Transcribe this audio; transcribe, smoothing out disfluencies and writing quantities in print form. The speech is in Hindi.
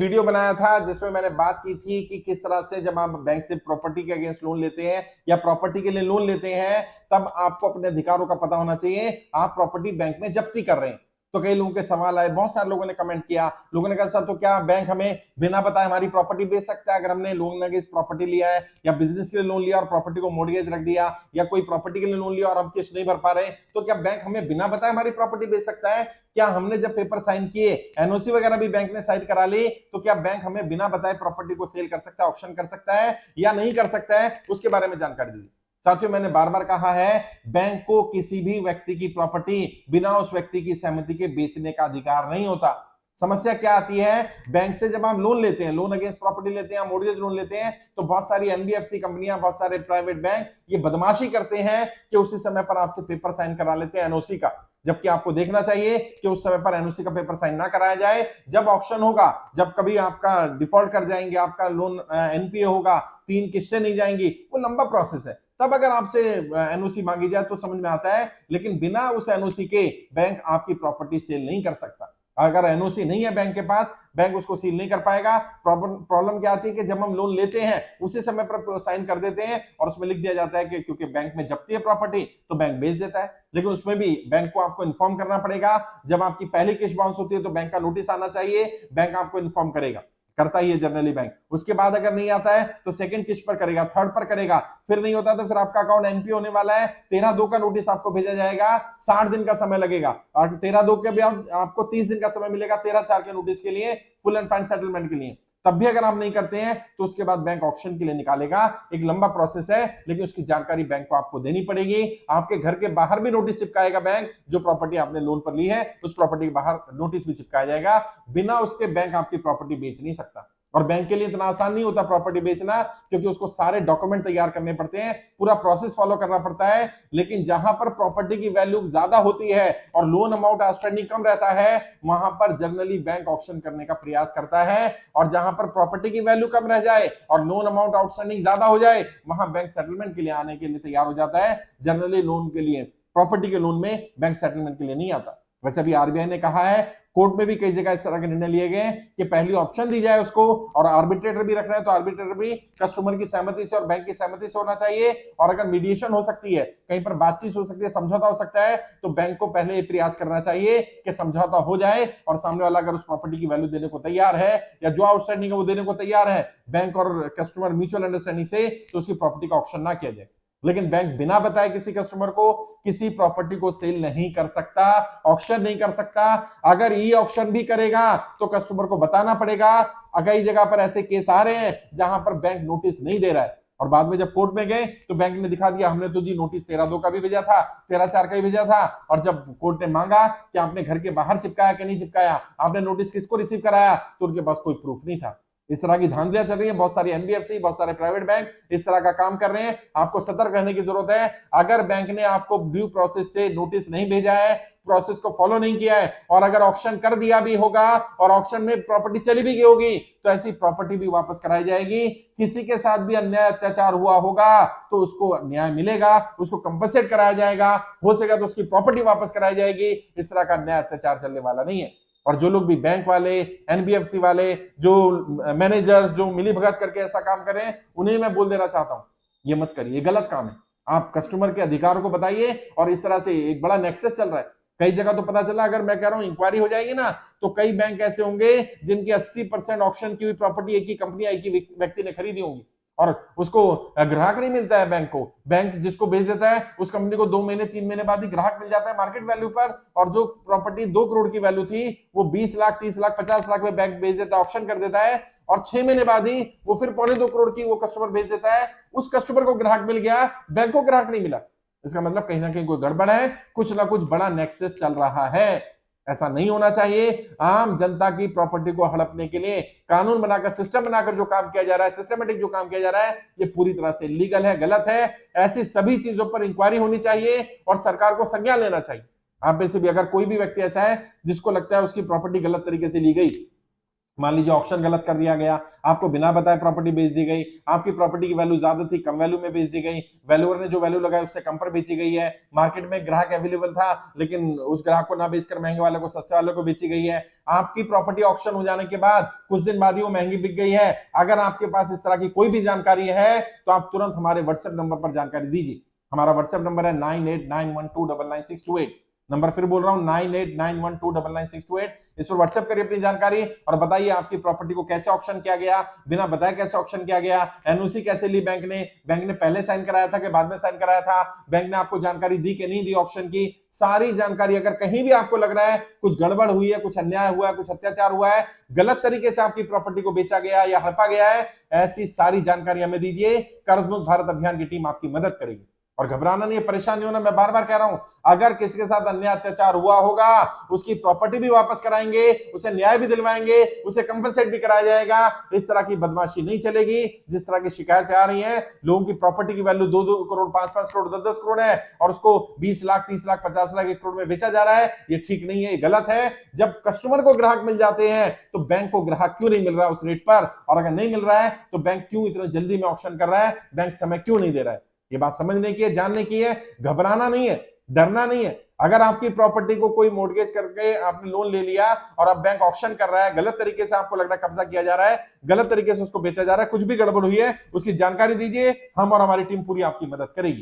वीडियो बनाया था जिसमें मैंने बात की थी कि किस तरह से जब आप बैंक से प्रॉपर्टी के अगेंस्ट लोन लेते हैं या प्रॉपर्टी के लिए लोन लेते हैं, तब आपको अपने अधिकारों का पता होना चाहिए। आप प्रॉपर्टी बैंक में जब्ती कर रहे हैं। तो कई लोगों के सवाल आए, बहुत सारे लोगों ने कमेंट किया। लोगों ने कहा सर तो क्या बैंक हमें बिना बताए हमारी प्रॉपर्टी बेच सकता है? अगर हमने लोन अगेंस्ट प्रॉपर्टी लिया है या बिजनेस के लिए लोन लिया और प्रॉपर्टी को मॉर्गेज रख दिया, या कोई प्रॉपर्टी के लिए लोन लिया और हम किस्त नहीं भर पा रहे, तो क्या बैंक हमें बिना बताए हमारी प्रॉपर्टी बेच सकता है? क्या हमने जब पेपर साइन किए, एनओसी वगैरह भी बैंक ने साइन करा ली, तो क्या बैंक हमें बिना बताए प्रॉपर्टी को सेल कर सकता है, ऑक्शन कर सकता है या नहीं कर सकता है? उसके बारे में जानकारी दी। साथियों, मैंने बार बार कहा है, बैंक को किसी भी व्यक्ति की प्रॉपर्टी बिना उस व्यक्ति की सहमति के बेचने का अधिकार नहीं होता। समस्या क्या आती है, बैंक से जब आप लोन लेते हैं, लोन अगेंस्ट प्रॉपर्टी लेते हैं, मॉर्गेज लोन लेते हैं, तो बहुत सारी एनबीएफसी कंपनियां, बहुत सारे प्राइवेट बैंक ये बदमाशी करते हैं कि उसी समय पर आपसे पेपर साइन करा लेते हैं एनओसी का, जबकि आपको देखना चाहिए कि उस समय पर एनओसी का पेपर साइन ना कराया जाए। जब ऑक्शन होगा, जब कभी आपका डिफॉल्ट कर जाएंगे, आपका लोन एनपीए होगा, 3 किस्तें नहीं जाएंगी, वो लंबा प्रोसेस है, तब अगर आपसे एनओसी मांगी जाए तो समझ में आता है। लेकिन बिना उस एनओसी के बैंक आपकी प्रॉपर्टी सेल नहीं कर सकता। अगर एनओसी नहीं है बैंक के पास, बैंक उसको सील नहीं कर पाएगा। प्रॉब्लम क्या आती है कि जब हम लोन लेते हैं उसी समय पर साइन कर देते हैं और उसमें लिख दिया जाता है कि क्योंकि बैंक में जब्ती है प्रॉपर्टी तो बैंक बेच देता है। लेकिन उसमें भी बैंक को आपको इन्फॉर्म करना पड़ेगा। जब आपकी पहली किस्त बाउंस होती है तो बैंक का नोटिस आना चाहिए, बैंक आपको इन्फॉर्म करेगा, करता ही है जनरली बैंक। उसके बाद अगर नहीं आता है तो सेकंड किस्त पर करेगा, थर्ड पर करेगा, फिर नहीं होता तो फिर आपका अकाउंट एनपीए होने वाला है। 13/2 का नोटिस आपको भेजा जाएगा, 60 दिन का समय लगेगा, और 13/2 के बाद आपको 30 दिन का समय मिलेगा 13/4 के नोटिस के लिए, फुल एंड फाइन सेटलमेंट के लिए। तब भी अगर आप नहीं करते हैं तो उसके बाद बैंक ऑक्शन के लिए निकालेगा। एक लंबा प्रोसेस है, लेकिन उसकी जानकारी बैंक को आपको देनी पड़ेगी। आपके घर के बाहर भी नोटिस चिपकाएगा बैंक, जो प्रॉपर्टी आपने लोन पर ली है उस प्रॉपर्टी के बाहर नोटिस भी चिपकाया जाएगा। बिना उसके बैंक आपकी प्रॉपर्टी बेच नहीं सकता। और बैंक के लिए इतना आसान नहीं होता प्रॉपर्टी बेचना, क्योंकि उसको सारे डॉक्यूमेंट तैयार करने पड़ते हैं, पूरा प्रोसेस फॉलो करना पड़ता है। लेकिन जहां पर प्रॉपर्टी की वैल्यू ज्यादा होती है और लोन अमाउंट आउटस्टैंडिंग कम रहता है, वहां पर जनरली बैंक ऑक्शन करने का प्रयास करता है। और जहां पर प्रॉपर्टी की वैल्यू कम रह जाए और लोन अमाउंट आउटस्टैंडिंग ज्यादा हो जाए, वहां बैंक सेटलमेंट के लिए आने के लिए तैयार हो जाता है। जनरली लोन के लिए, प्रॉपर्टी के लोन में बैंक सेटलमेंट के लिए नहीं आता। वैसे अभी आरबीआई ने कहा है, कोर्ट में भी कई जगह इस तरह के निर्णय लिए गए कि पहली ऑप्शन दी जाए उसको, और आर्बिट्रेटर भी रखना है तो आर्बिट्रेटर भी कस्टमर की सहमति से और बैंक की सहमति से होना चाहिए। और अगर मीडिएशन हो सकती है, कहीं पर बातचीत हो सकती है, समझौता हो सकता है, तो बैंक को पहले ये प्रयास करना चाहिए कि समझौता हो जाए और सामने वाला अगर उस प्रॉपर्टी की वैल्यू देने को तैयार है या जो आउटस्टैंडिंग है वो देने को तैयार है, बैंक और कस्टमर म्यूचुअल अंडरस्टैंडिंग से, तो उसकी प्रॉपर्टी का ऑक्शन ना किया जाए। लेकिन बैंक बिना बताए किसी कस्टमर को किसी प्रॉपर्टी को सेल नहीं कर सकता, ऑक्शन नहीं कर सकता। अगर ई ऑक्शन भी करेगा तो कस्टमर को बताना पड़ेगा। कई जगह पर ऐसे केस आ रहे हैं जहां पर बैंक नोटिस नहीं दे रहा है, और बाद में जब कोर्ट में गए तो बैंक ने दिखा दिया, हमने तो जी नोटिस 13/2 का भी भेजा था, 13/4 का भी भेजा था। और जब कोर्ट ने मांगा कि आपने घर के बाहर चिपकाया कि नहीं चिपकाया, आपने नोटिस किसको रिसीव कराया, तो उनके पास कोई प्रूफ नहीं था। इस तरह की धांधलियां चल रही है। बहुत सारी एनबीएफसी, बहुत सारे प्राइवेट बैंक इस तरह का काम कर रहे हैं। आपको सतर्क रहने की जरूरत है। अगर बैंक ने आपको ड्यू प्रोसेस से नोटिस नहीं भेजा है, प्रोसेस को फॉलो नहीं किया है, और अगर ऑक्शन कर दिया भी होगा और ऑक्शन में प्रॉपर्टी चली भी गई होगी, तो ऐसी प्रॉपर्टी भी वापस कराई जाएगी। किसी के साथ भी अन्याय अत्याचार हुआ होगा तो उसको न्याय मिलेगा, उसको कंपनसेट कराया जाएगा, हो सकेगा तो उसकी प्रॉपर्टी वापस कराई जाएगी। इस तरह का अन्याय अत्याचार चलने वाला नहीं है। और जो लोग भी बैंक वाले, एनबीएफसी वाले, जो मैनेजर्स जो मिली भगत करके ऐसा काम करें, उन्हें मैं बोल देना चाहता हूं, ये मत करिए, ये गलत काम है। आप कस्टमर के अधिकारों को बताइए। और इस तरह से एक बड़ा नेक्सस चल रहा है कई जगह, तो पता चला, अगर मैं कह रहा हूं इंक्वायरी हो जाएगी ना, तो कई बैंक ऐसे होंगे जिनकी 80% ऑक्शन की हुई प्रॉपर्टी एक ही कंपनी, एक ही व्यक्ति ने खरीदी होंगी, और उसको ग्राहक नहीं मिलता है। बैंक को, बैंक जिसको भेज देता है उस कंपनी को 2 महीने 3 महीने बाद ही ग्राहक मिल जाता है मार्केट वैल्यू पर। और जो प्रॉपर्टी 2 करोड़ की वैल्यू थी वो 20 लाख, 30 लाख, 50 लाख में बैंक भेज देता है, ऑप्शन कर देता है, और 6 महीने बाद ही वो फिर 2.25 करोड़ की वो कस्टमर भेज देता है। उस कस्टमर को ग्राहक मिल गया, बैंक को ग्राहक नहीं मिला। इसका मतलब कहीं ना कहीं कोई गड़बड़ है, कुछ ना कुछ बड़ा नेक्सस चल रहा है। ऐसा नहीं होना चाहिए। आम जनता की प्रॉपर्टी को हड़पने के लिए कानून बनाकर, सिस्टम बनाकर जो काम किया जा रहा है, सिस्टमेटिक जो काम किया जा रहा है, ये पूरी तरह से इलीगल है, गलत है। ऐसी सभी चीजों पर इंक्वायरी होनी चाहिए और सरकार को संज्ञान लेना चाहिए। आप में से भी अगर कोई भी व्यक्ति ऐसा है जिसको लगता है उसकी प्रॉपर्टी गलत तरीके से ली गई, मान लीजिए ऑक्शन गलत कर दिया गया, आपको बिना बताए प्रॉपर्टी बेच दी गई, आपकी प्रॉपर्टी की वैल्यू ज्यादा थी, कम वैल्यू में बेच दी गई, वैल्यूअर ने जो वैल्यू लगाई उससे कम पर बेची गई है, मार्केट में ग्राहक अवेलेबल था लेकिन उस ग्राहक को ना बेचकर महंगे वाले को सस्ते वाले को बेची गई है, आपकी प्रॉपर्टी ऑक्शन हो जाने के बाद कुछ दिन बाद ही वो महंगी बिक गई है। अगर आपके पास इस तरह की कोई भी जानकारी है तो आप तुरंत हमारे व्हाट्सएप नंबर पर जानकारी दीजिए। हमारा व्हाट्सएप नंबर है 9891299628। नंबर फिर बोल रहा हूं 9891299628। इस पर व्हाट्सएप करिए अपनी जानकारी और बताइए आपकी प्रॉपर्टी को कैसे ऑक्शन किया गया, बिना बताए कैसे ऑक्शन किया गया, एनओसी कैसे ली बैंक ने पहले साइन कराया था कि बाद में साइन कराया था, बैंक ने आपको जानकारी दी कि नहीं दी ऑक्शन की, सारी जानकारी। अगर कहीं भी आपको लग रहा है कुछ गड़बड़ हुई है, कुछ अन्याय हुआ है, कुछ अत्याचार हुआ है, गलत तरीके से आपकी प्रॉपर्टी को बेचा गया या हड़पा गया है, ऐसी सारी जानकारी हमें दीजिए। कर्ज मुक्त भारत अभियान की टीम आपकी मदद करेगी। और घबराना नहीं है, परेशान नहीं होना, मैं बार बार कह रहा हूं, अगर किसी के साथ अन्याय अत्याचार हुआ होगा उसकी प्रॉपर्टी भी वापस कराएंगे, उसे न्याय भी दिलवाएंगे, उसे कंपनसेट भी कराया जाएगा। इस तरह की बदमाशी नहीं चलेगी। जिस तरह की शिकायतें आ रही हैं, लोगों की प्रॉपर्टी की वैल्यू 2-2 करोड़, 5-5 करोड़, 10-10 करोड़ है और उसको 20 लाख, 30 लाख, 50 लाख, 1 करोड़ में बेचा जा रहा है, ये ठीक नहीं है, ये गलत है। जब कस्टमर को ग्राहक मिल जाते हैं तो बैंक को ग्राहक क्यों नहीं मिल रहा है उस रेट पर, और अगर नहीं मिल रहा है तो बैंक क्यों इतनी जल्दी में ऑक्शन कर रहा है, बैंक समय क्यों नहीं दे रहा है। ये बात समझने की है, जानने की है, घबराना नहीं है, डरना नहीं है। अगर आपकी प्रॉपर्टी को कोई मोर्गेज करके आपने लोन ले लिया और अब बैंक ऑक्शन कर रहा है, गलत तरीके से आपको लग रहा है कब्जा किया जा रहा है, गलत तरीके से उसको बेचा जा रहा है, कुछ भी गड़बड़ हुई है, उसकी जानकारी दीजिए, हम और हमारी टीम पूरी आपकी मदद करेगी।